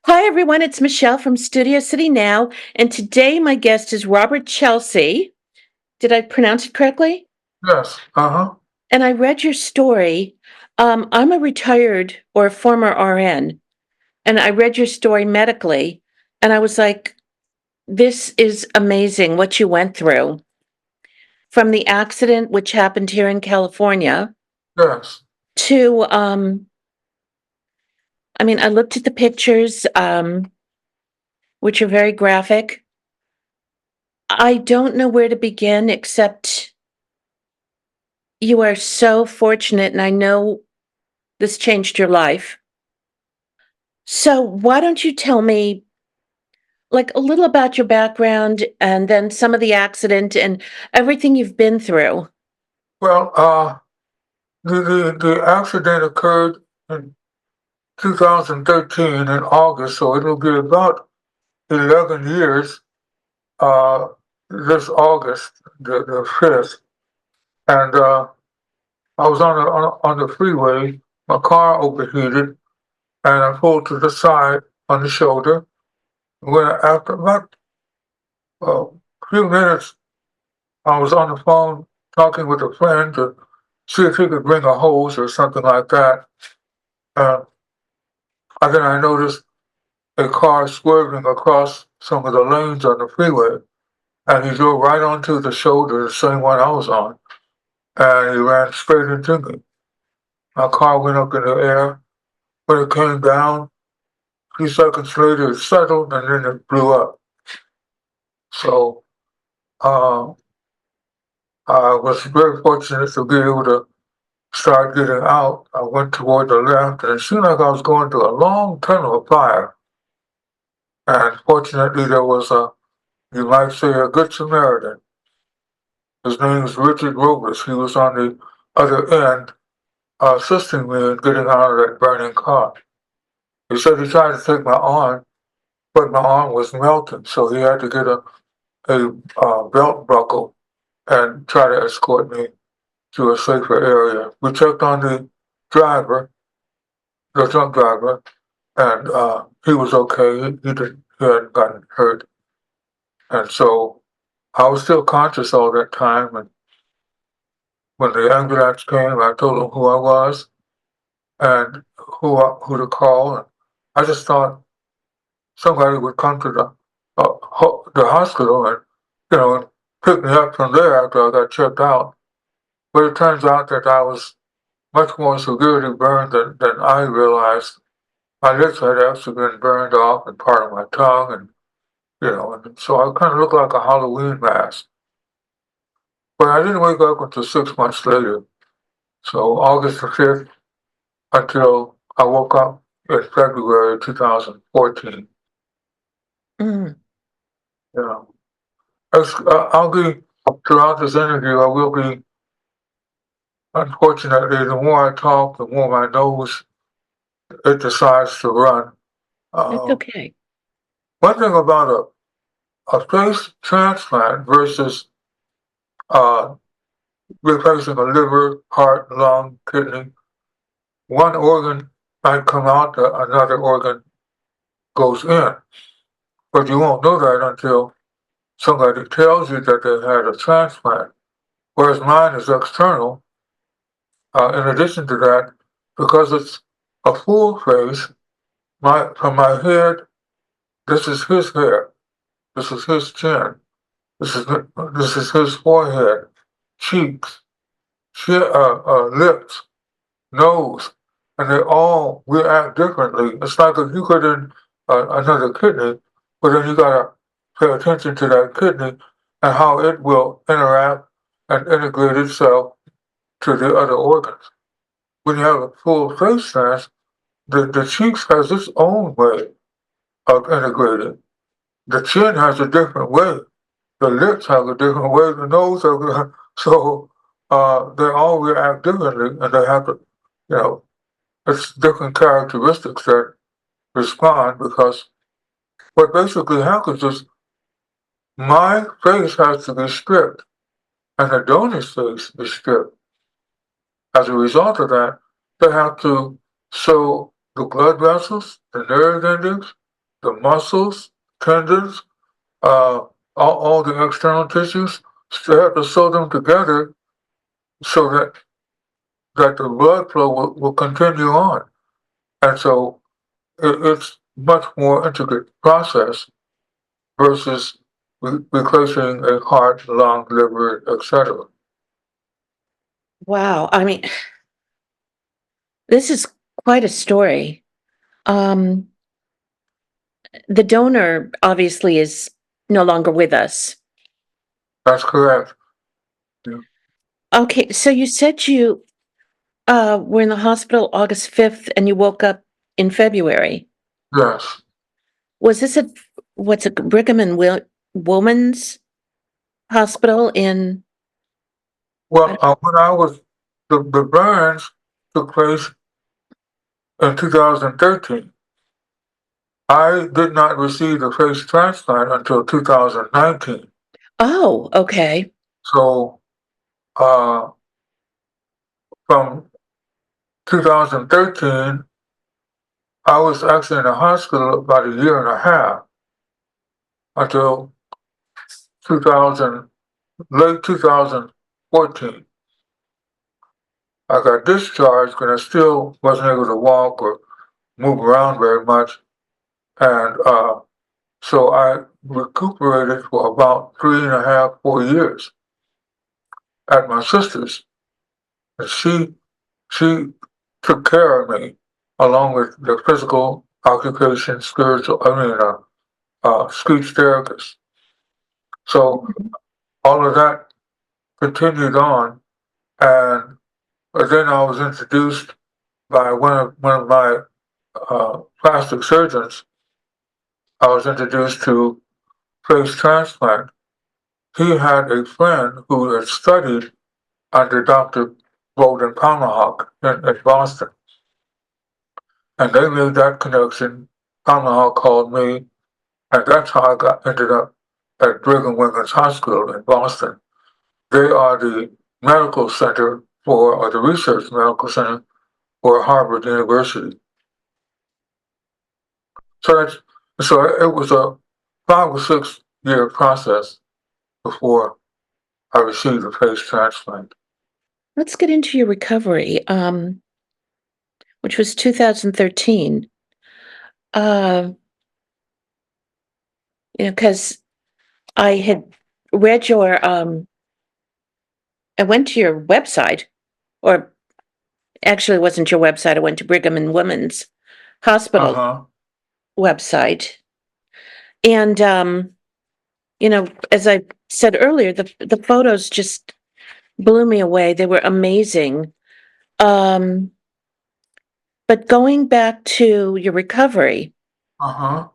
Hi, everyone. It's Michelle from Studio City Now. And today my guest is Robert Chelsea. Did I pronounce it correctly? Yes. Uh-huh. And I read your story. I'm a retired or a former RN, and I read your story medically. And I was like, this is amazing what you went through from the accident, which happened here in California, Yes. to, I looked at the pictures, which are very graphic. I don't know where to begin except you are so fortunate, and I know this changed your life. So, why don't you tell me, like, a little about your background and then some of the accident and everything you've been through? Well, the accident occurred in 2013 in August, so it'll be about 11 years uh, this August, the 5th. And I was on the freeway. My car overheated, and I pulled to the side on the shoulder. When after about a few minutes, I was on the phone talking with a friend to see if he could bring a hose or something like that. Uh, and then I noticed a car swerving across some of the lanes on the freeway, and he drove right onto the shoulder, the same one I was on, and he ran straight into me. My car went up in the air. When it came down, a few seconds later, it settled, and then it blew up. So uh, I was very fortunate to be able to start getting out. I went toward the left, and it seemed like I was going through a long tunnel of fire. And fortunately, there was you might say, a good Samaritan. His name is Richard Robles. He was on the other end, assisting me in getting out of that burning car. He said he tried to take my arm, but my arm was melting, so he had to get a belt buckle and try to escort me to a safer area. We checked on the driver, the drunk driver, and he was okay. He hadn't gotten hurt. And so I was still conscious all that time. And when the ambulance came, I told them who I was and who to call. And I just thought somebody would come to the hospital and and pick me up from there after I got checked out. But it turns out that I was much more severely burned than I realized. My lips had actually been burned off and part of my tongue, and and so I kind of looked like a Halloween mask. But I didn't wake up until 6 months later. So August the 5th until I woke up in February 2014. Mm. Yeah. I'll be, throughout this interview, I will be, unfortunately, the more I talk, the more my nose it decides to run. That's Uh, okay. One thing about a face transplant versus uh, replacing a liver, heart, lung, kidney, one organ might come out, another organ goes in. But you won't know that until somebody tells you that they had a transplant. Whereas mine is external. In addition to that, because it's a full face, from my head, this is his hair, this is his chin, this is his forehead, cheeks, lips, nose, and they all react differently. It's like if you put in another kidney, but then you gotta pay attention to that kidney and how it will interact and integrate itself to the other organs. When you have a full face stance, the cheeks has its own way of integrating. The chin has a different way. The lips have a different way. The nose has a, so they all react differently, and they have to, you know, it's different characteristics that respond because what basically happens is my face has to be stripped and the donor's face is stripped. As a result of that, they have to sew the blood vessels, the nerve endings, the muscles, tendons, all the external tissues. So they have to sew them together so that the blood flow will continue on. And so it's much more intricate process versus replacing a heart, lung, liver, etc. Wow. I mean, this is quite a story. Um, the donor obviously is no longer with us. That's correct. Okay, so you said you were in the hospital August 5th and you woke up in February. Yes. Was this at what's it, Brigham and Women's Hospital in Well, when I was the burns took place in 2013. I did not receive the face transplant until 2019. Oh, okay. So uh, from 2013, I was actually in the hospital about a year and a half until 2000, late 2014. I got discharged and I still wasn't able to walk or move around very much. And so I recuperated for about 3.5, 4 years at my sister's. And she took care of me along with the physical occupation, speech therapist. So all of that continued on, and then I was introduced by one of my plastic surgeons. I was introduced to face transplant. He had a friend who had studied under Dr. Bolden Tomahawk in Boston, and they made that connection. Tomahawk called me, and that's how ended up at Brigham Women's Hospital in Boston. They are the medical center or the research medical center for Harvard University. So it was a 5 or 6 year process before I received a face transplant. Let's get into your recovery, which was 2013. Uh, because I had read I went to your website, or actually it wasn't your website, I went to Brigham and Women's Uh Hospital huh. website. And, as I said earlier, the photos just blew me away. They were amazing. Um, but going back to your recovery, Uh huh.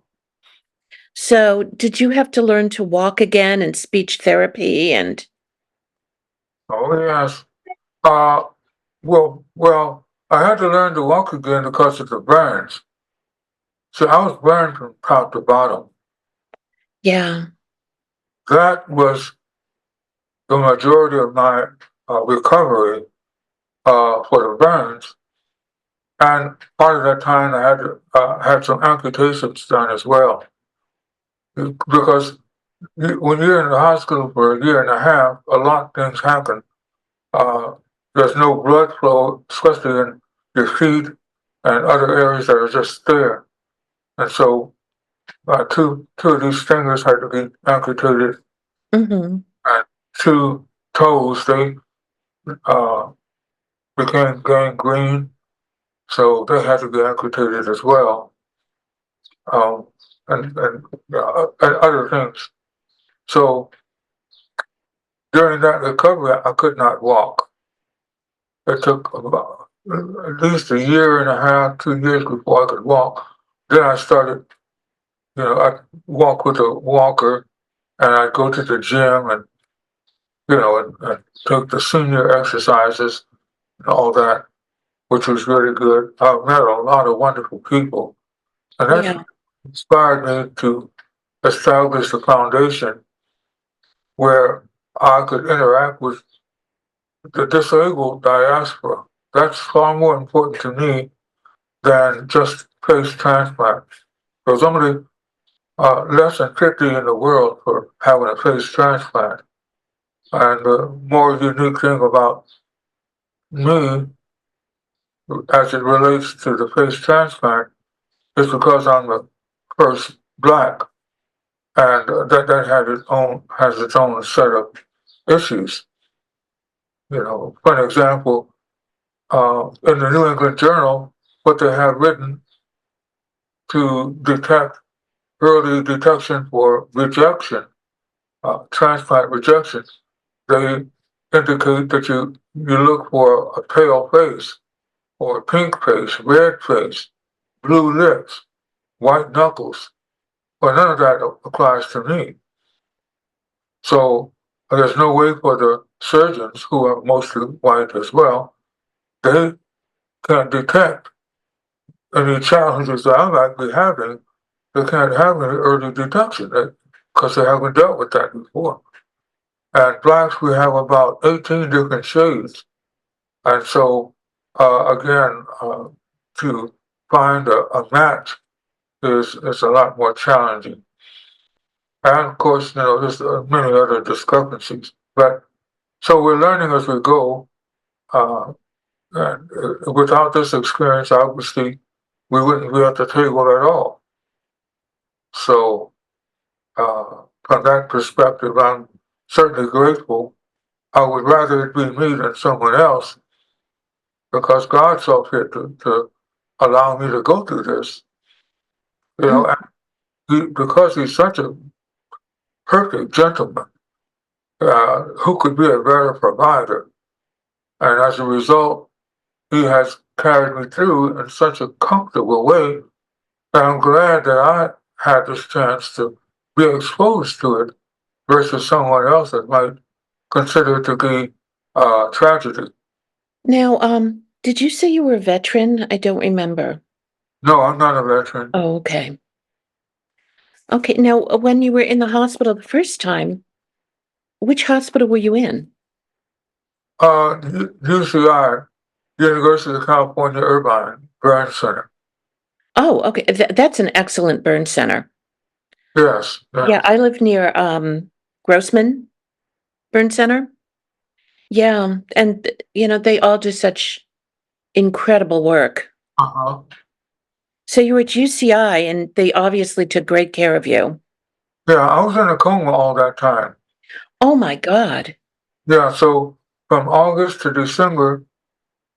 so did you have to learn to walk again and speech therapy and Oh yes. Uh, well, I had to learn to walk again because of the burns. So I was burned from top to bottom. yeah, That was the majority of my recovery for the burns. And part of that time, I had some amputations done as well, because when you're in the hospital for a year and a half, a lot of things happen. Uh, there's no blood flow, especially in your feet and other areas that are just there. And so two of these fingers had to be amputated, mm-hmm, and two toes they uh, became gangrene, so they had to be amputated as well, um, and other things. So during that recovery, I could not walk. It took about at least a year and a half, 2 years before I could walk. Then I started, I walk with a walker, and I go to the gym and and took the senior exercises and all that, which was really good. I met a lot of wonderful people, and that yeah, inspired me to establish a foundation where I could interact with the disabled diaspora. That's far more important to me than just face transplants. Because less than 50 in the world for having a face transplant. And the more unique thing about me, as it relates to the face transplant, is because I'm the first black, and that has its own set of issues. For an example, in the New England Journal, what they have written to detect early detection for rejection, transplant rejection, they indicate that you look for a pale face or a pink face, red face, blue lips, white knuckles. Well, none of that applies to me. So there's no way for the surgeons, who are mostly white as well, they can't detect any challenges that I might be having. They can't have any early detection because they haven't dealt with that before. And blacks, we have about 18 different shades. And so, again, to find a match is a lot more challenging. And of course, there's many other discrepancies. But so we're learning as we go. Uh, and without this experience, obviously, we wouldn't be at the table at all. So, from that perspective, I'm certainly grateful. I would rather it be me than someone else because God saw fit to allow me to go through this. Mm. And because he's such a perfect gentleman, who could be a better provider? And as a result, he has carried me through in such a comfortable way that I'm glad that I had this chance to be exposed to it versus someone else that might consider it to be tragedy. Now, did you say you were a veteran? I don't remember. No, I'm not a veteran. Oh, okay. Okay, now, when you were in the hospital the first time, which hospital were you in? UCI, University of California, Irvine Burn Center. Oh, okay, that's an excellent burn center. Yes, Yeah, yes. I live near, Grossman Burn Center. Yeah, and, they all do such incredible work. Uh-huh. So you were at UCI, and they obviously took great care of you. Yeah, I was in a coma all that time. Oh my god. Yeah, so from August to December,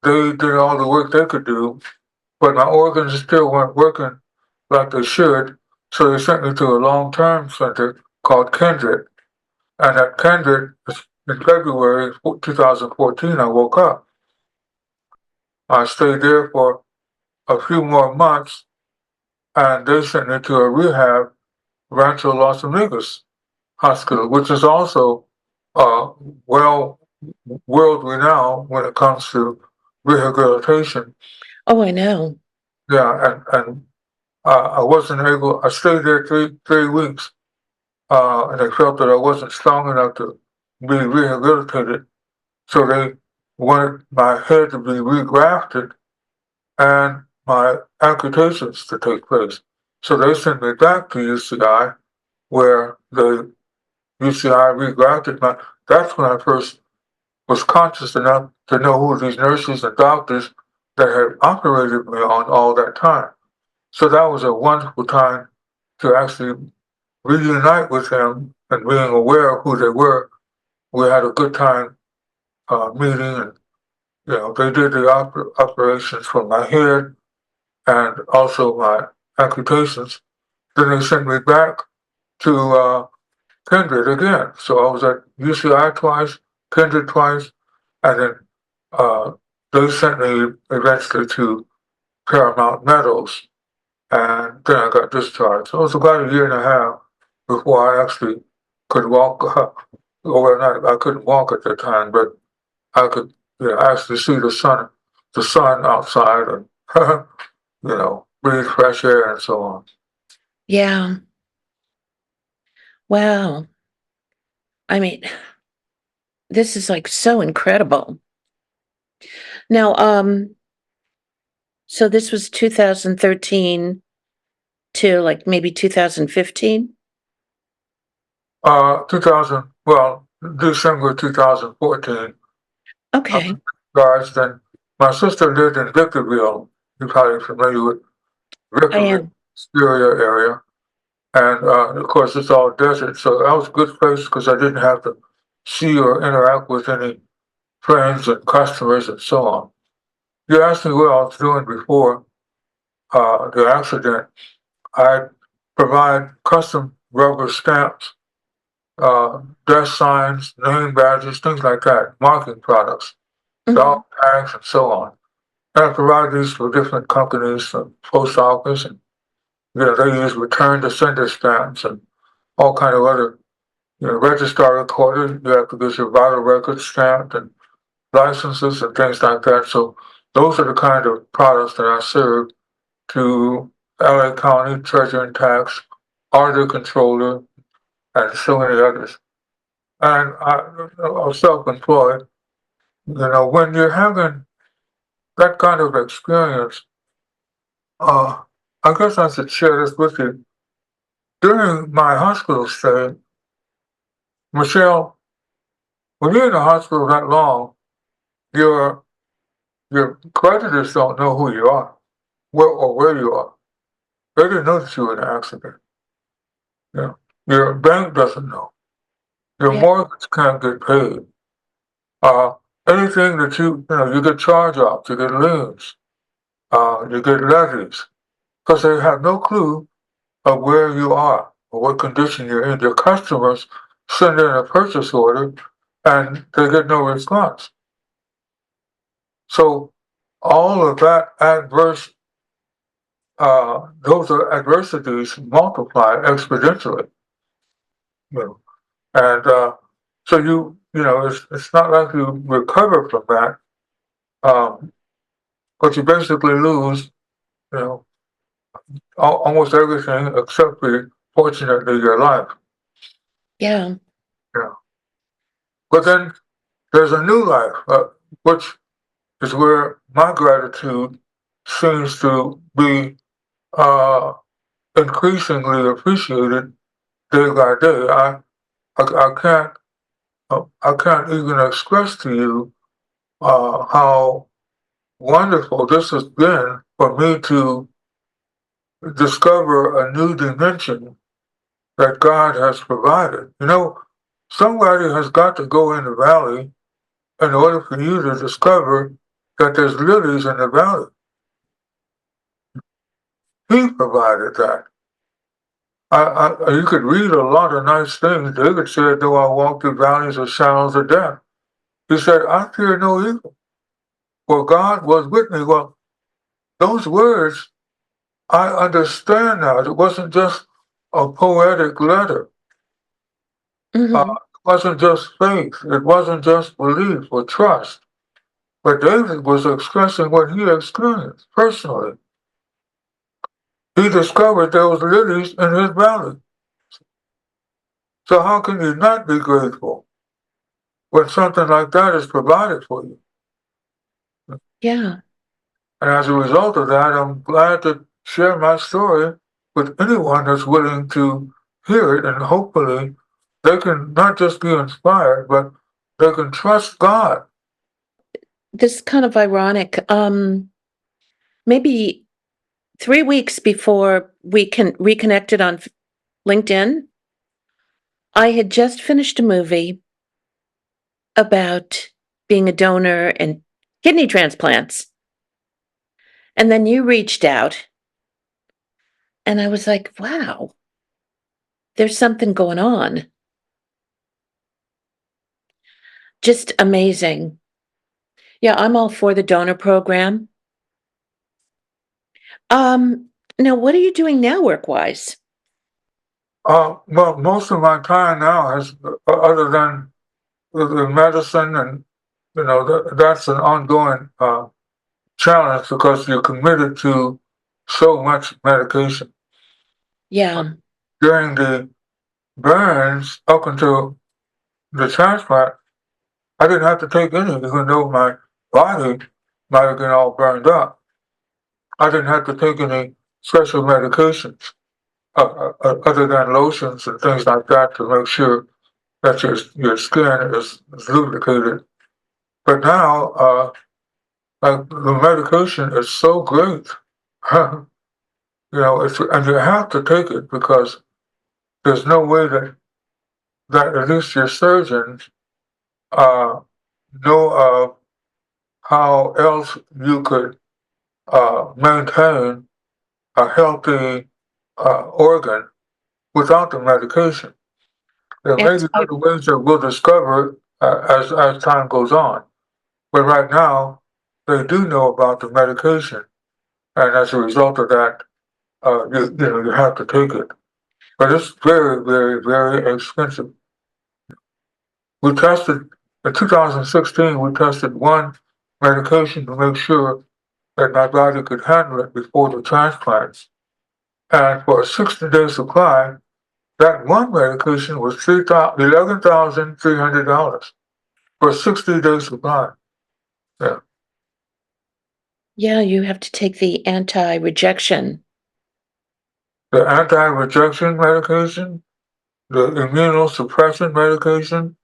they did all the work they could do, but my organs still weren't working like they should. So they sent me to a long-term center called Kindred. And at Kindred, in February 2014, I woke up. I stayed there for a few more months, and they sent me to a rehab, Rancho Los Amigos Hospital, which is also uh, well world renowned when it comes to rehabilitation. Oh, I know. Yeah, and I wasn't able. I stayed there three weeks, and they felt that I wasn't strong enough to be rehabilitated, so they wanted my head to be regrafted and my amputations to take place. So they sent me back to UCI, where the UCI regrafted my. That's when I first was conscious enough to know who these nurses and doctors that had operated me on all that time. So that was a wonderful time to actually reunite with them and being aware of who they were. We had a good time meeting, and they did the operations for my head and also my amputations. Then they sent me back to Kindred again. So I was at UCI twice, Kindred twice, and then uh, they sent me eventually to Paramount Meadows, and then I got discharged. So it was about a year and a half before I actually could walk. Or not, I couldn't walk at the time, but I could actually see the sun outside, and breathe fresh air and so on. Yeah. Wow. I mean, this is, like, so incredible. Now, so this was 2013. to like maybe 2015? December 2014. Okay. Guys, then my sister lived in Victorville. You're probably familiar with I Victorville, am. Styria area. And of course, it's all desert. So that was a good place because I didn't have to see or interact with any friends and customers and so on. You asked me what I was doing before the accident. I provide custom rubber stamps, desk signs, name badges, things like that, marking products, Mhm. dog tags, and so on. And I provide these for different companies, post office, and they use return to sender stamps and all kind of other, registrar recorder. You have to get your vital records stamped and licenses and things like that. So those are the kind of products that I serve to LA County Treasurer and Tax, Auditor Controller, and so many others. And I'm self-employed. When you're having that kind of experience, uh, I guess I should share this with you. During my hospital stay, Michelle, when you're in the hospital that long, your your creditors don't know who you are, where you are. They didn't know that you were in an accident. You know, your bank doesn't know. Your Yeah. mortgage can't get paid. Uh, Anything that you get charge offs, you get liens, you get levies, because they have no clue of where you are or what condition you're in. Your customers send in a purchase order and they get no response. So all of that those are adversities multiply exponentially. You know. And so it's not like you recover from that, but you basically lose, you know, almost everything except for, fortunately, your life. Yeah. Yeah. But then there's a new life, which is where my gratitude seems to be uh, increasingly appreciated day by day. I, I can't even express to you how wonderful this has been for me to discover a new dimension that God has provided. Somebody has got to go in the valley in order for you to discover that there's lilies in the valley. He provided that. You could read a lot of nice things. David said, though I walk through valleys of shadows of death. He said, I fear no evil, for God was with me. Well, those words, I understand now. It wasn't just a poetic letter. Hmm. It wasn't just faith. It wasn't just belief or trust. But David was expressing what he experienced personally. He discovered there was lilies in his valley. So how can you not be grateful when something like that is provided for you? Yeah. And as a result of that, I'm glad to share my story with anyone that's willing to hear it, and hopefully they can not just be inspired, but they can trust God. This is kind of ironic. Maybe 3 weeks before we can reconnected on LinkedIn, I had just finished a movie about being a donor and kidney transplants. And then you reached out, and I was like, wow, there's something going on. Just amazing. Yeah, I'm all for the donor program. Um, Now what are you doing now work-wise? Well, most of my time now has, other than the medicine, and that's an ongoing challenge because you're committed to so much medication. Yeah. During the burns, up until the transplant, I didn't have to take any, even though my body might have been all burned up. I didn't have to take any special medications. other than lotions and things like that to make sure that your skin is lubricated. But now, like the medication is so great. And you have to take it because there's no way that at least your surgeons know of how else you could maintain a healthy organ without the medication. There may be other ways that we'll discover as time goes on, but right now they do know about the medication, and as a result of that, you have to take it. But it's very, very, very expensive. We tested in 2016. We tested one medication to make sure that my body could handle it before the transplants. And for a 60-day supply, that one medication was $11,300 for a 60-day supply. Yeah. Yeah, you have to take the anti-rejection. The anti-rejection medication, the immunosuppression medication,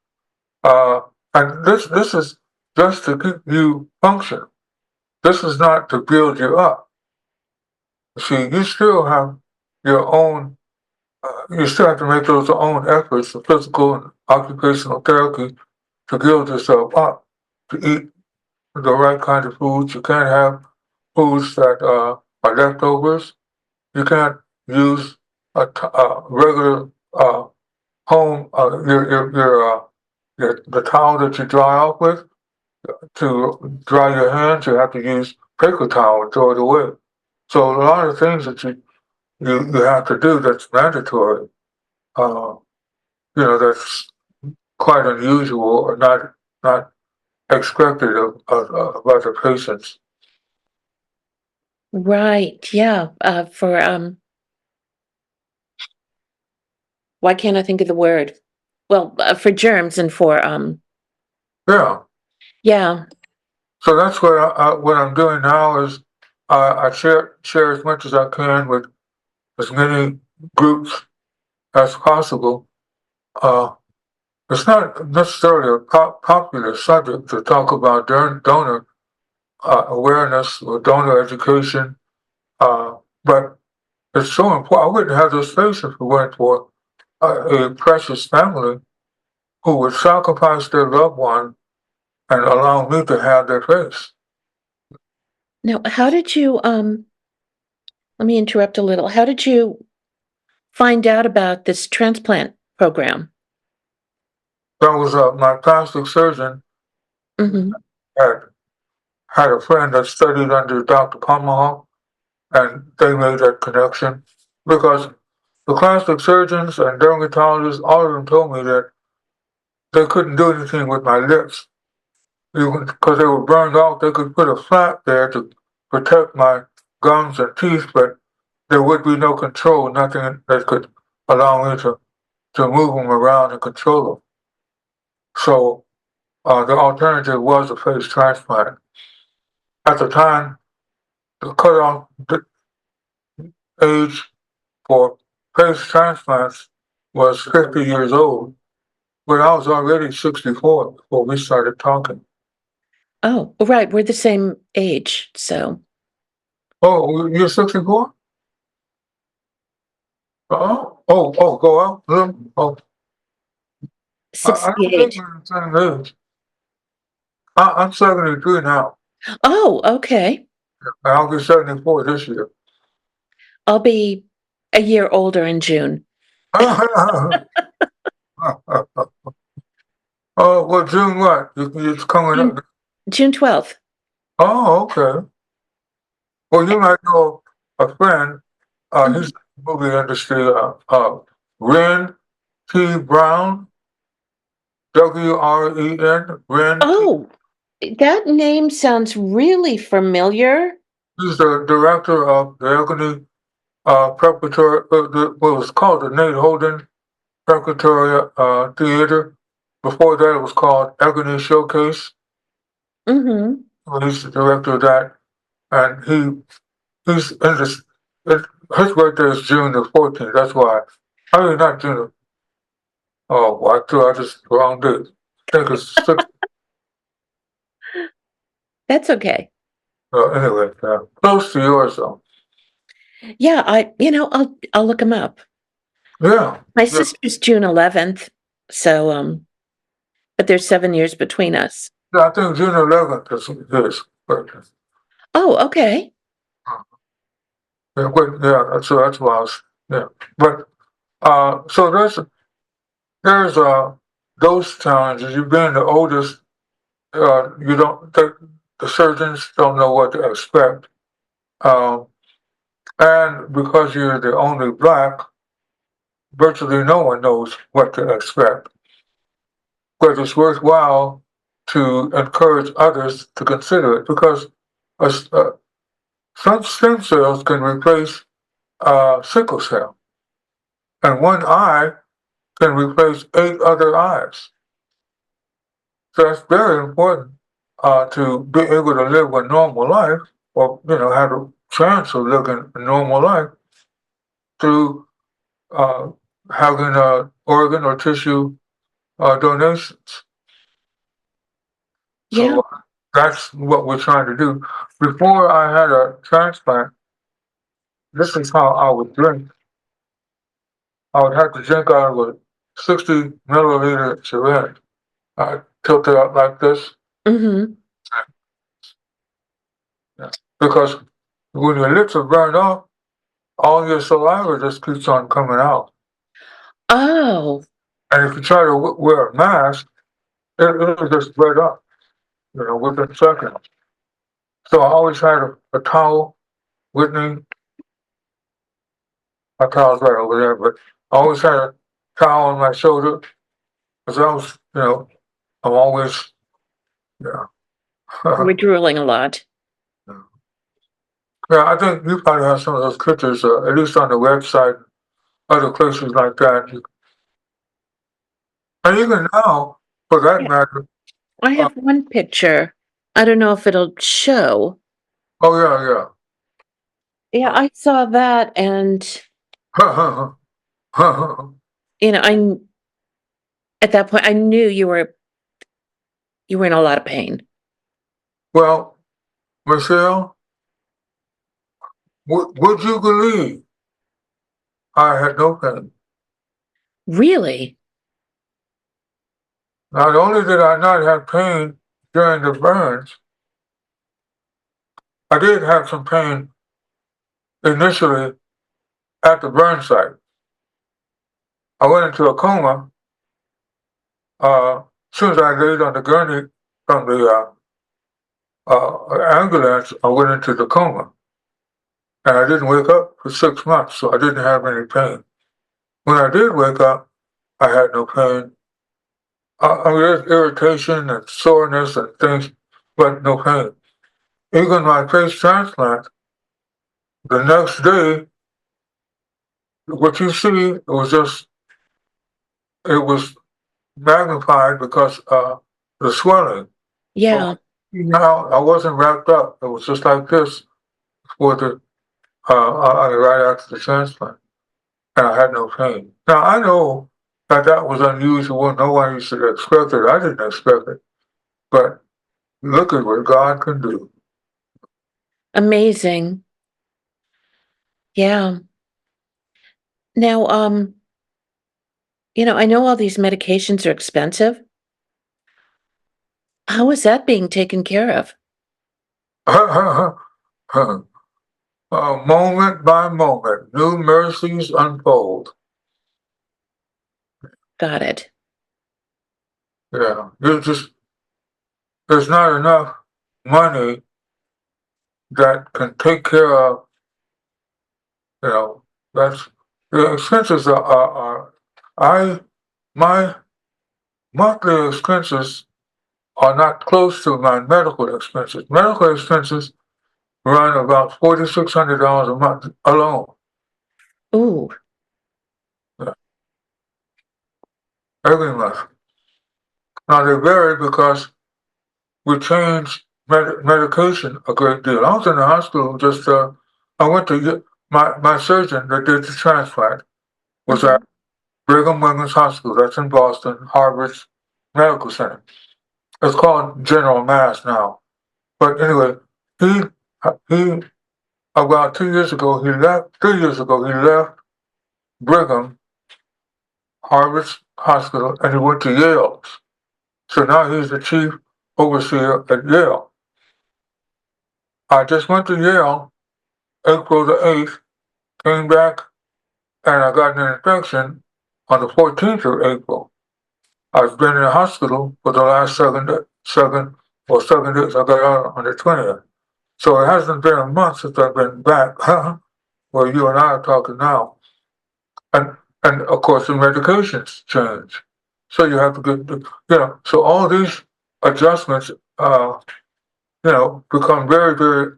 and this is just to keep you function. This is not to build you up. See, you still have your own. You still have to make those own efforts of physical and occupational therapy to build yourself up, to eat the right kind of foods. You can't have foods that are leftovers. You can't use a regular home the towel that you dry off with to dry your hands. You have to use paper towel and throw it away. So a lot of things that you have to do that's mandatory. That's quite unusual or not expected of other patients. Right. Yeah. For why can't I think of the word? Well, for germs and for Yeah. yeah. So that's what I'm doing now is I share as much as I can with as many groups as possible. It's not necessarily a popular subject to talk about donor awareness or donor education, but it's so important. I wouldn't have this face if it weren't for a precious family who would sacrifice their loved one and allow me to have their face. Now, how did you let me interrupt a little. How did you find out about this transplant program? That was my plastic surgeon Mm-hmm. had a friend that studied under Dr. Pomahawk, and they made that connection because the plastic surgeons and dermatologists, all of them told me that they couldn't do anything with my lips because they were burned off. They could put a flap there to protect my gums and teeth, but there would be no control, nothing that could allow me to move them around and control them. So the alternative was a face transplant. At the time, the cutoff age for face transplants was 50 years old, but I was already 64 before we started talking. Oh, right. We're the same age, so Oh, you're 64? Go out. Oh, I don't think 68. we're the same age. I'm 73 now. Oh, okay. And I'll be 74 this year. I'll be a year older in June. Oh, well, June what? It's coming June, up. June 12th. Oh, okay. Well, you might know a friend. He's in the movie industry. Ren T. Brown, WREN. Ren. Oh, that name sounds really familiar. He's the director of the Albany Preparatory. What was called the Nate Holden Preparatory Theater. Before that, it was called Agony Showcase. Mm-hmm. Well, he's the director of that, and he's in this. his birthday is June the 14th. That's why. I mean, not June. Oh, I just wrong date. I think it's six. That's okay. Anyway, close to yours though. Yeah, I'll look them up. Yeah, My yeah. sister's June 11th, so, but there's 7 years between us. Yeah, I think June 11th is his birthday. Oh, okay. Yeah, that's why I was, yeah. But so there's those challenges. You've been the oldest. You don't the surgeons don't know what to expect. Um, and because you're the only black, virtually no one knows what to expect. But it's worthwhile to encourage others to consider it because some stem cells can replace sickle cell, and one eye can replace 8 other eyes. So it's very important to be able to live a normal life, or have a chance of living a normal life through uh, having organ or tissue donations. Yeah. So that's what we're trying to do. Before I had a transplant, this is how I would drink. I would have to drink out of a 60 milliliter syringe. I tilt it up like this. Mhm. Yeah. Because when your lips are burned off, all your saliva just keeps on coming out. Oh, And if you try to wear a mask, it'll just spread up, within seconds. So I always had a towel with me. My towel's right over there, but I always had a towel on my shoulder because I was, I'm always, yeah. we're drooling a lot. Yeah, I think you probably have some of those pictures, at least on the website, other places like that. And even now, for that Yeah. matter, I uh, have one picture. I don't know if it'll show. oh yeah, Yeah, I saw that and, yeah. I at that point, I knew you were in a lot of pain. Well, Michelle, would you believe I had no pain? Really? Not only did I not have pain during the burns, I did have some pain initially at the burn site. I went into a coma as soon as I laid on the gurney from the ambulance. I went into the coma, and I didn't wake up for 6 months, so I didn't have any pain. When I did wake up, I had no pain. I mean, there's irritation and soreness and things, but no pain. Even my face transplant, the next day, what you see, it was magnified because the swelling. Yeah. So now I wasn't wrapped up. It was just like this for the right after the transplant, and I had no pain. Now I know that was unusual. No one should expect it. I didn't expect it, but look at what God can do. Amazing. Yeah. Now, I know all these medications are expensive. How is that being taken care of? Moment by moment, new mercies unfold. Got it. Yeah, there's not enough money that can take care of, you know, that's the expenses I, my monthly expenses are not close to my medical expenses. Medical expenses run about $4,600 a month alone. Ooh, Yeah, every month. Now they vary because we change medication a great deal. I was in the hospital I went to my surgeon that did the transplant was at Mhm. Brigham Women's Hospital. That's in Boston, Harvard's medical center. It's called General Mass now. But anyway, he about 2 years ago he left. 3 years ago he left Brigham, Harvard's hospital, and he went to Yale's. So now he's the chief overseer at Yale. I just went to Yale April the 8th, came back, and I got an infection on the 14th of April. I've been in the hospital for the last 7 days. I got out on the 20th. So it hasn't been a month since I've been back, where you and I are talking now. And of course the medications change. So you have to so all these adjustments, become very, very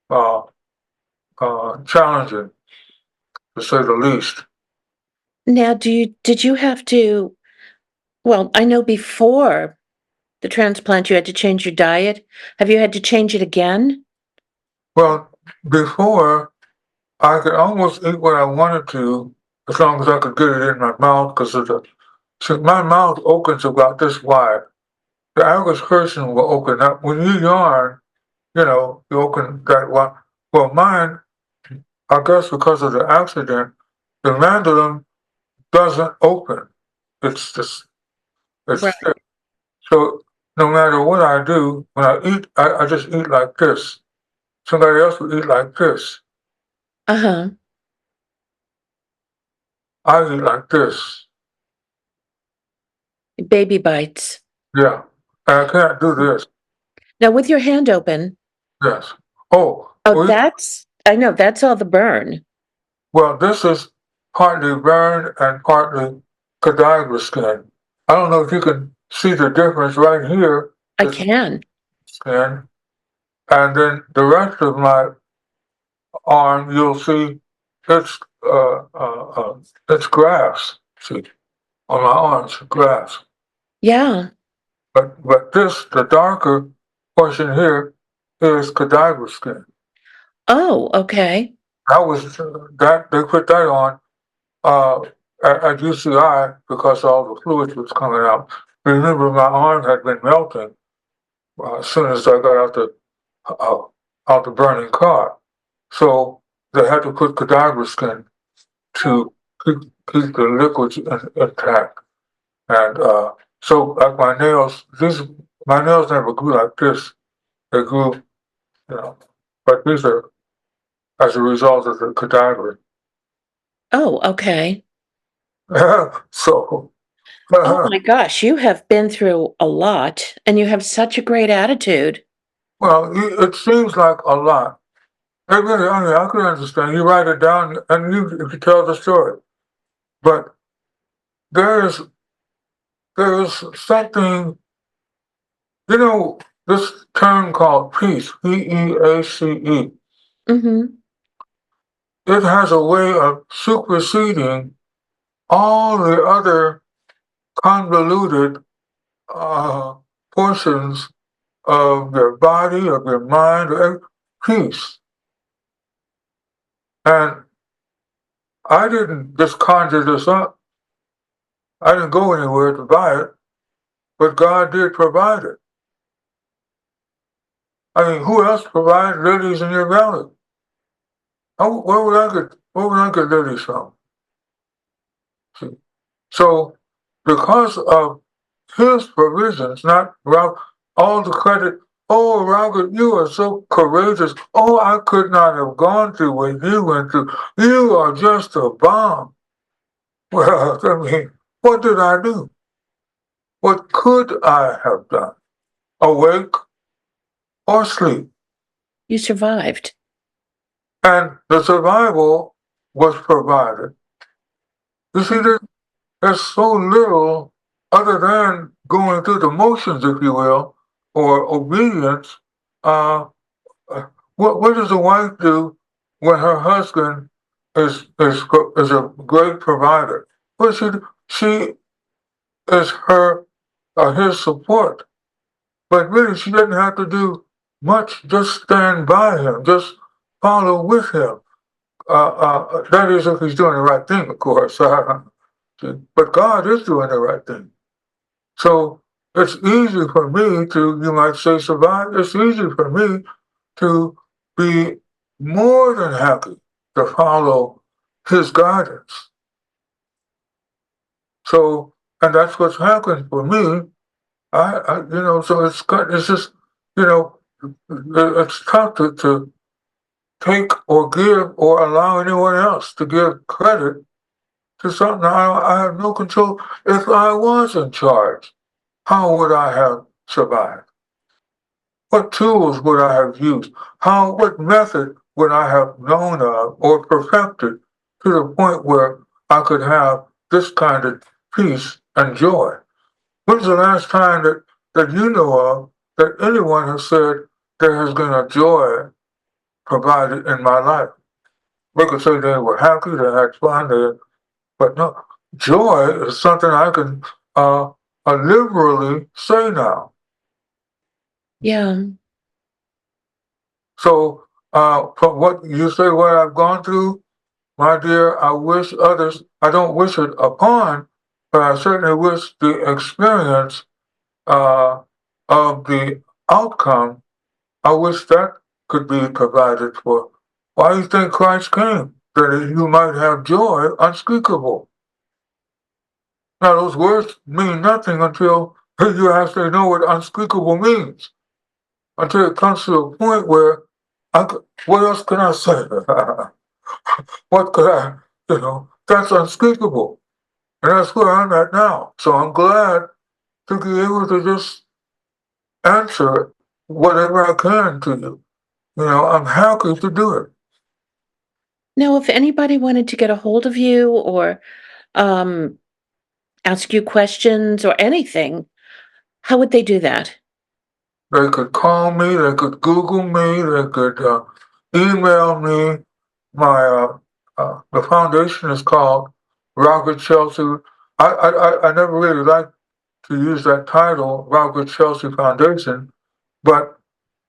uh, challenging, to say the least. Now, did you have to, well, I know before the transplant you had to change your diet. Have you had to change it again? Well, before I could almost eat what I wanted to, as long as I could get it in my mouth, because my mouth opens about this wide. The average person will open up when you yawn. You open that wide. Well, mine, I guess, because of the accident, the mandolin doesn't open. It's just it's Right. stiff. So no matter what I do, when I eat, I just eat like this. Somebody else would eat like this. Uh-huh. I eat like this. Baby bites. Yeah. And I can't do this. Now, with your hand open, Yes. Oh, oh, I know, that's all the burn. well, this is partly burn and partly cadaver skin. I don't know if you can see the difference right here. I This can. skin, and then the rest of my arm, you'll see it's it's grass. See, on my arms, grass. Yeah. But the darker portion here is cadaver skin. Oh, okay. That they put that on uh, at UCI because all the fluid was coming out. Remember, my arm had been melting as soon as I got uh, out the burning car. So they had to put cadaver skin to keep, keep the liquids intact. And so, like my nails never grew like this. They grew, but these are as a result of the cadaver. Oh, okay. So, Oh well, my gosh, you have been through a lot and you have such a great attitude. it seems like a lot. It really, I mean, I can understand. You write it down and you tell the story. But there's there's something, this term called peace, Peace. Mhm. It has a way of superseding all the other convoluted uh, portions of your body, of your mind, peace. And I didn't just conjure this up. I didn't go anywhere to buy it, but God did provide it. I mean, who else provides lilies in your valley? Where would I get lilies from? See? So, because of his provisions, not Ralph, all the credit. Oh, Robert, you are so courageous. Oh, I could not have gone through what you went through. You are just a bomb. Well, I mean, what did I do? What could I have done? Awake or sleep? You survived. And the survival was provided. You see, there's so little other than going through the motions, if you will, or obedience. Uh, what does a wife do when her husband is a great provider? Well, she is his support, but really she doesn't have to do much. Just stand by him, just follow with him. that is if he's doing the right thing, of course. But God is doing the right thing. So it's easy for me to, you might say, survive. It's easy for me to be more than happy to follow his guidance. So, and that's what's happened for me. So it's just, you know, it's tough to take or give or allow anyone else to give credit to something I have no control. If I was in charge, how would I have survived? What tools would I have used? What method would I have known of or perfected to the point where I could have this kind of peace and joy? When's the last time that you know of that anyone has said there has been a joy provided in my life? We could say they were happy, they had fun, but no, joy is something I can liberally say now. Yeah. So, from what you say, what I've gone through, my dear, I don't wish it upon, but I certainly wish the experience uh, of the outcome, I wish that could be provided for. Why do you think Christ came? That you might have joy unspeakable. Now, those words mean nothing until you actually know what unspeakable means. Until it comes to a point where what else can I say? What could that's unspeakable. And that's where I'm at now. So I'm glad to be able to just answer whatever I can to you. I'm happy to do it. Now, if anybody wanted to get a hold of you or um, ask you questions or anything, how would they do that? They could call me, they could Google me, they could email me. The foundation is called Robert Chelsea. I never really liked to use that title, Robert Chelsea Foundation, but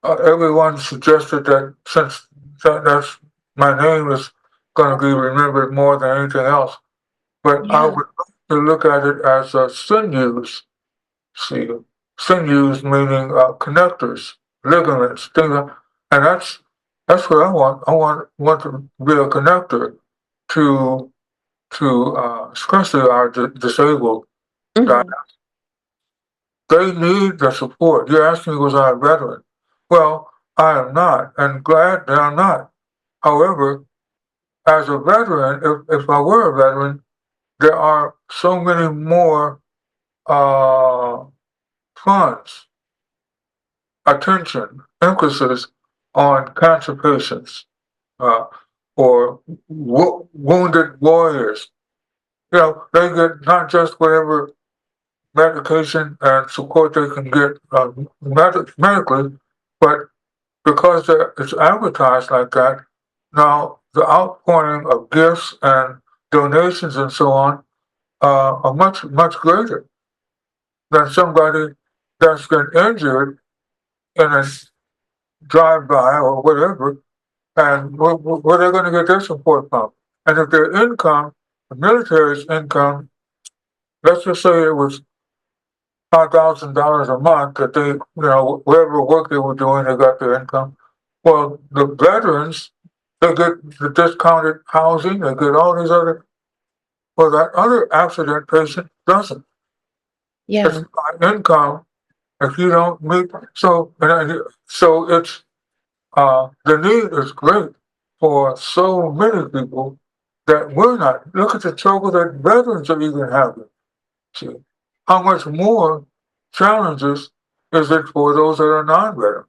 everyone suggested that since that's my name is going to be remembered more than anything else. But I Yeah. would like to look at it as a sinews. See, sinews meaning connectors, ligaments, and that's what I want. I want to be a connector to especially our disabled. Mhm. They need the support. You asked me, was I a veteran? Well, I am not, and glad that I'm not. However, as a veteran, if I were a veteran, there are so many more uh, funds, attention, emphasis on cancer patients uh, or wounded warriors. They get not just whatever medication and support they can get medically, but because it's advertised like that, now the outpouring of gifts and donations and so on are much, much greater than somebody that's been injured in a drive-by or whatever, and where they're going to get their support from. And if their income, the military's income, let's just say it was $5,000 a month that whatever work they were doing, they got their income. Well, the veterans, they get the discounted housing, they get all these other, well, that other accident patient doesn't. Yeah. It's not income if you don't meet. So it's, the need is great for so many people that we're not. Look at the trouble that veterans are even having. See, how much more challenges is it for those that are non-veterans?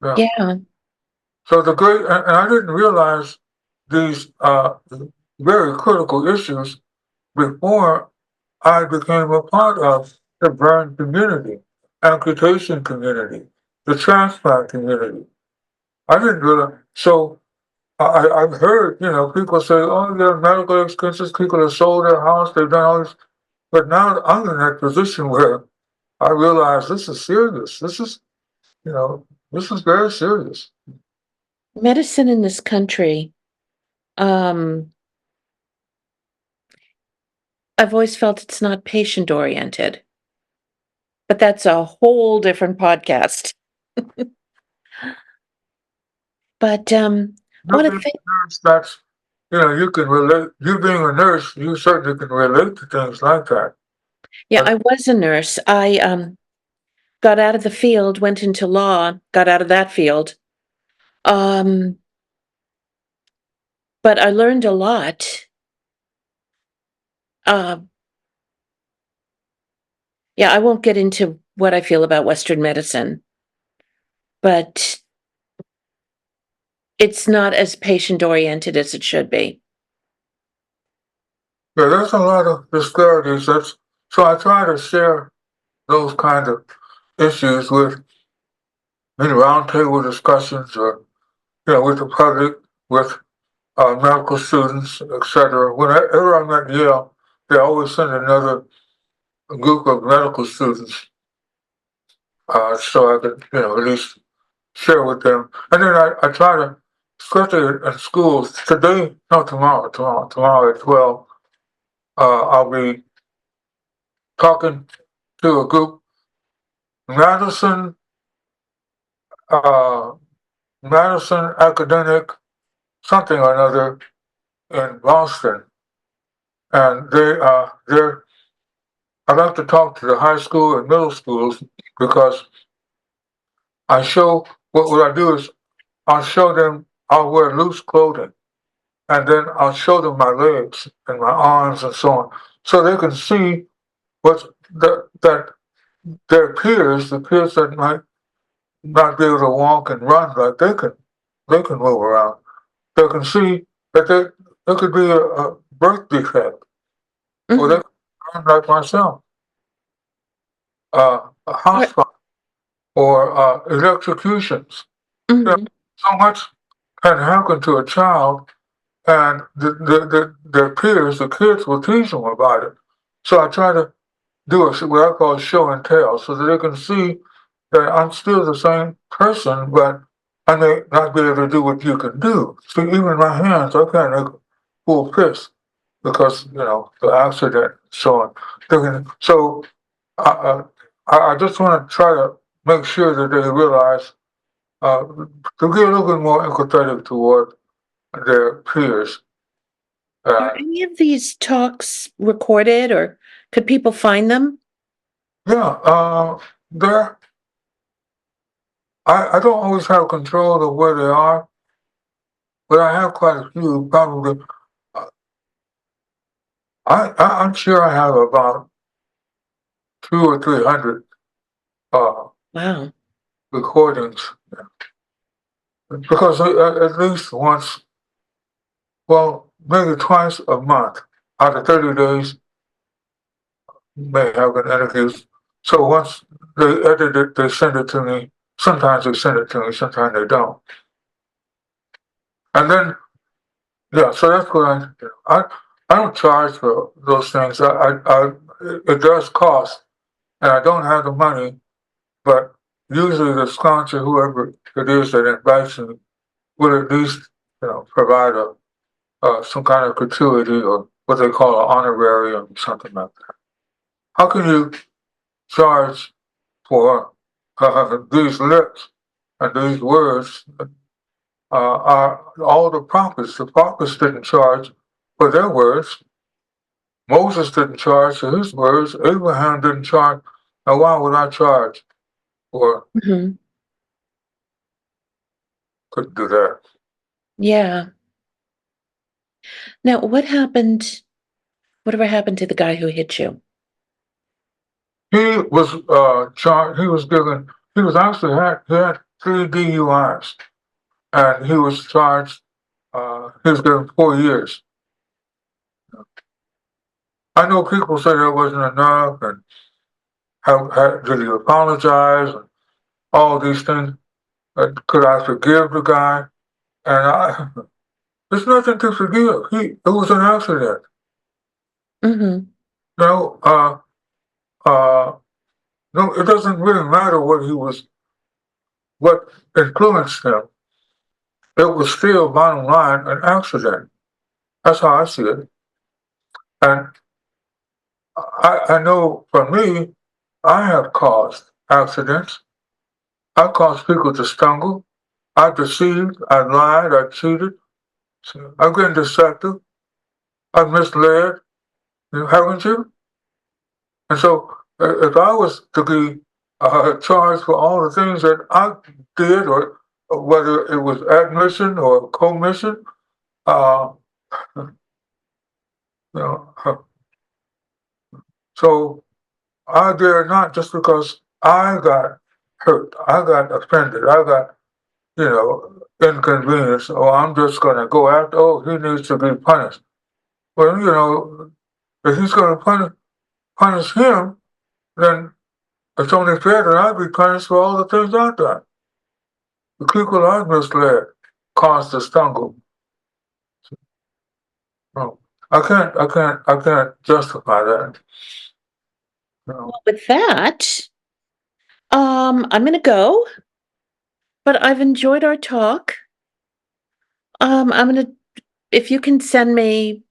Yeah. Yeah. So and I didn't realize these very critical issues before I became a part of the burn community, amputation community, the transplant community. I didn't realize. So I've heard, people say, oh, their medical expenses, people have sold their house, they've done all this. But now I'm in that position where I realize this is serious. You know, this is very serious. medicine in this country, um, I've always felt it's not patient oriented, but that's a whole different podcast. But, I You wanna being thank a nurse, that's, you can relate, you being a nurse, you certainly can relate to things like that. yeah, But I was a nurse. I got out of the field, went into law, got out of that field. Um, but I learned a lot. Uh, yeah, I won't get into what I feel about Western medicine, but it's not as patient oriented as it should be. yeah, there's a lot of disparities. So I try to share those kind of issues with in roundtable discussions or, with the public, with medical students, etc. Whenever I'm at Yale, they always send another group of medical students, so I could, at least share with them. And then I try to, especially in schools, today, no, tomorrow at 12, I'll be talking to a group, Madison, uh, Madison Academic, something or another in Boston. And I like to talk to the high school and middle schools because what I do is I'll show them, I'll wear loose clothing and then I'll show them my legs and my arms and so on, so they can see what that their peers, the peers that might not be able to walk and run like they can move around. They can see that there could be a birth defect, or they Mhm. could run like myself, a house Or fire, or electrocutions. You know, mhm, so much can happen to a child, and their peers, the kids, will teach them about it. So I try to do what I call show and tell, so that they can see that I'm still the same person, but I may not be able to do what you can do. See, even my hands, I can't make a full fist because the accident, so on. So I, uh, I just want to try to make sure that they realize to be a little bit more empathetic toward their peers. are Uh, any of these talks recorded, or could people find them? yeah, there. I don't always have control of where they are, but I have quite a few. Probably, uh, I'm sure I have about 200 or 300 uh, Wow. recordings because at least once, well, maybe twice a month out of 30 days, may have an interview. So once they edit it, they send it to me. Sometimes they send it to me, sometimes they don't. And then, yeah, so that's what I do. I don't charge for those things. It does cost, and I don't have the money, but usually the sponsor, whoever it is that invites me, will at least, provide some kind of gratuity or what they call an honorarium, something like that. How can you charge for these lips and these words are all the prophets. The prophets didn't charge for their words. Moses didn't charge for his words. Abraham didn't charge. Now, why would I charge for? Mhm. Couldn't do that. Yeah. Now, whatever happened to the guy who hit you? He was charged. He was given. He was actually he had 3 DUIs, and he was charged. He was given 4 years. I know people say that wasn't enough, and did he apologize, and all these things. Could I forgive the guy? And there's nothing to forgive. It was an accident. Mhm. You know, no, it doesn't really matter what influenced him. it was still bottom line an accident. That's how I see it. And I know for me, I have caused accidents. I caused people to stumble. I deceived, I lied, I cheated, so I've been deceptive, I've misled, haven't you? And so if I was to be charged for all the things that I did, or whether it was admission or commission, uh, you know, so I dare not, just because I got hurt, I got offended, I got, inconvenienced, or I'm just going to go after, oh, he needs to be punished. Well, if he's going to punish him, then it's only fair that I be punished for all the things I've done. The people I've misled caused the stumble. No, I can't justify that. No. Well, with that, I'm gonna go, but I've enjoyed our talk. I'm gonna if you can send me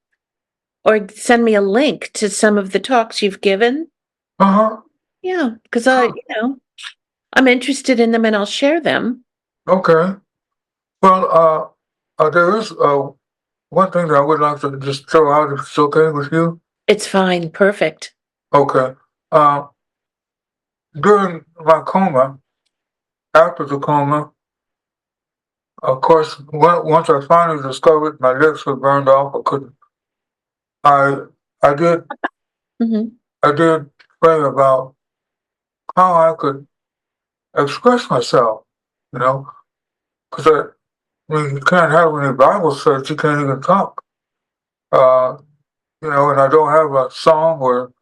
a link to some of the talks you've given. Uh huh. Yeah, because Sure. I'm interested in them and I'll share them. Okay. Well, there is one thing that I would like to just throw out, if it's okay with you. It's fine, perfect. Okay. Uh, During my coma, after the coma, of course, once I finally discovered my lips were burned off, I couldn't. I I did Mhm, I did pray about how I could express myself. You know, because you can't have any Bible studies, you can't even talk. Uh, and I don't have a song or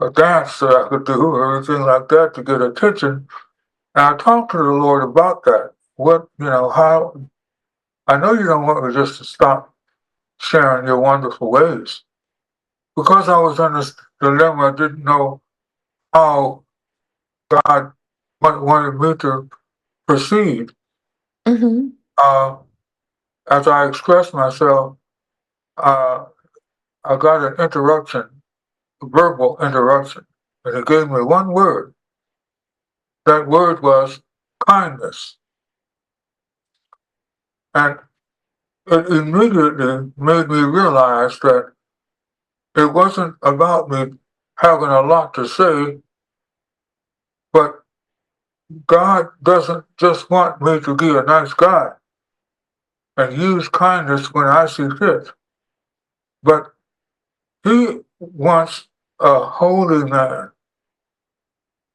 a dance that I could do or anything like that to get attention. And I talked to the Lord about that. How I know you don't want me just to stop sharing your wonderful ways. Because I was in this dilemma, I didn't know how God wanted me to proceed. mhm, Uh, as I expressed myself, uh, I got an interruption, a verbal interruption, and he gave me one word. That word was kindness. And it immediately made me realize that it wasn't about me having a lot to say, but God doesn't just want me to be a nice guy and use kindness when I see fit, but He wants a holy man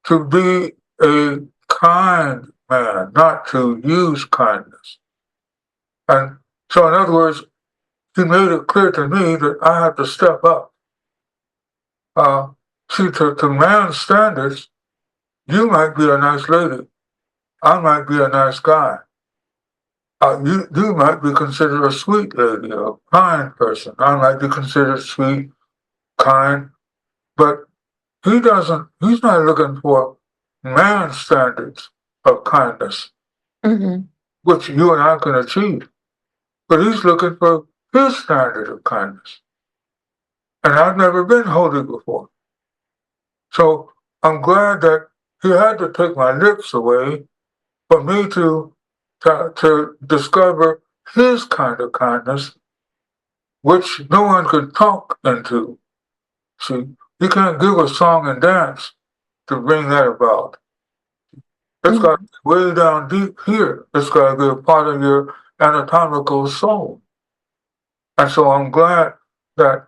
to be a kind man, not to use kindness. And so, in other words, He made it clear to me that I have to step up. Uh, See, to man's standards, you might be a nice lady. I might be a nice guy. You might be considered a sweet lady, a kind person. I might be considered sweet, kind, but he's not looking for man's standards of kindness, mhm, which you and I can achieve. But he's looking for his standard of kindness. And I've never been holy before. So I'm glad that he had to take my lips away for me to discover his kind of kindness, which no one could talk into. See, you can't give a song and dance to bring that about. It's got to mhm. be way down deep here. It's got to be a part of your anatomical soul. And so I'm glad that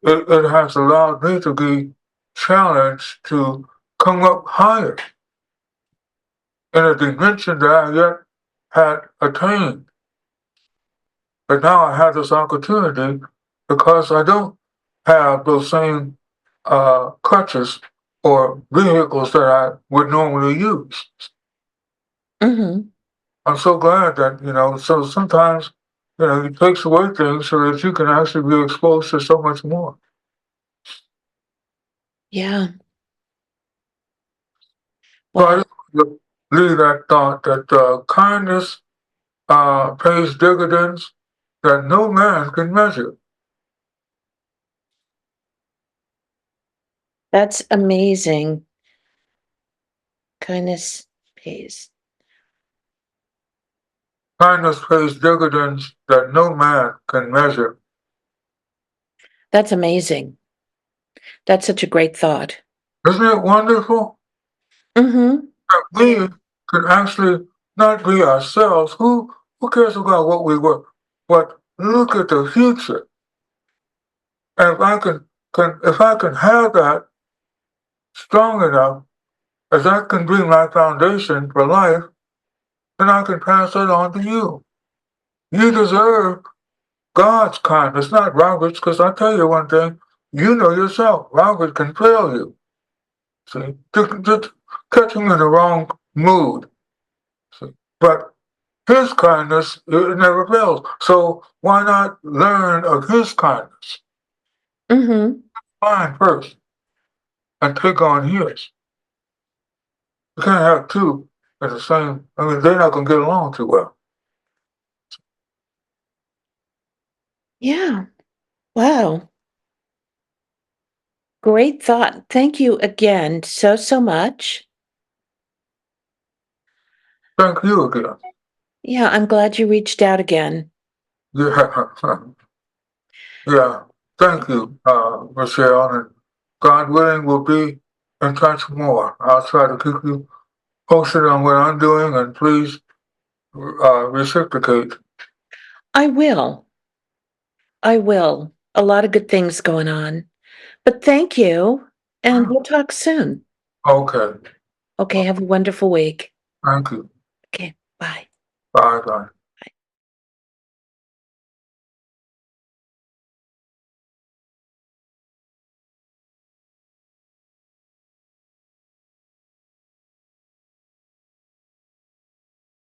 it has allowed me to be challenged to come up higher in a dimension that I yet had attained. But now I have this opportunity because I don't have those same crutches or vehicles that I would normally use. Mhm. I'm so glad that, so sometimes, he takes away things so that you can actually be exposed to so much more. Yeah. So I Wow. just leave that thought that kindness pays dividends that no man can measure. That's amazing. Kindness pays. Kindness pays dividends that no man can measure. That's amazing. That's such a great thought. Isn't it wonderful Mm-hmm. that we can actually not be ourselves? Who cares about what we were? But look at the future. And if I can have that strong enough, as that can be my foundation for life, then I can pass that on to you. You deserve God's kindness, not Robert's, because I tell you one thing, you know yourself, Robert can fail you. See, just catch him in the wrong mood. See, but his kindness, it never fails. So why not learn of his kindness? Mm-hmm. Mine first, and take on his. You can't have two at the same. I mean, they're not gonna get along too well. Yeah. Wow. Great thought. Thank you again so much. Thank you again. Yeah, I'm glad you reached out again. Yeah, yeah. Thank you, Michelle, and God willing, we'll be in touch more. I'll try to keep you posted on what I'm doing, and please reciprocate. I will. I will. A lot of good things going on. But thank you, and we'll talk soon. Okay, Okay, have a wonderful week. thank you. Okay, bye. Bye bye.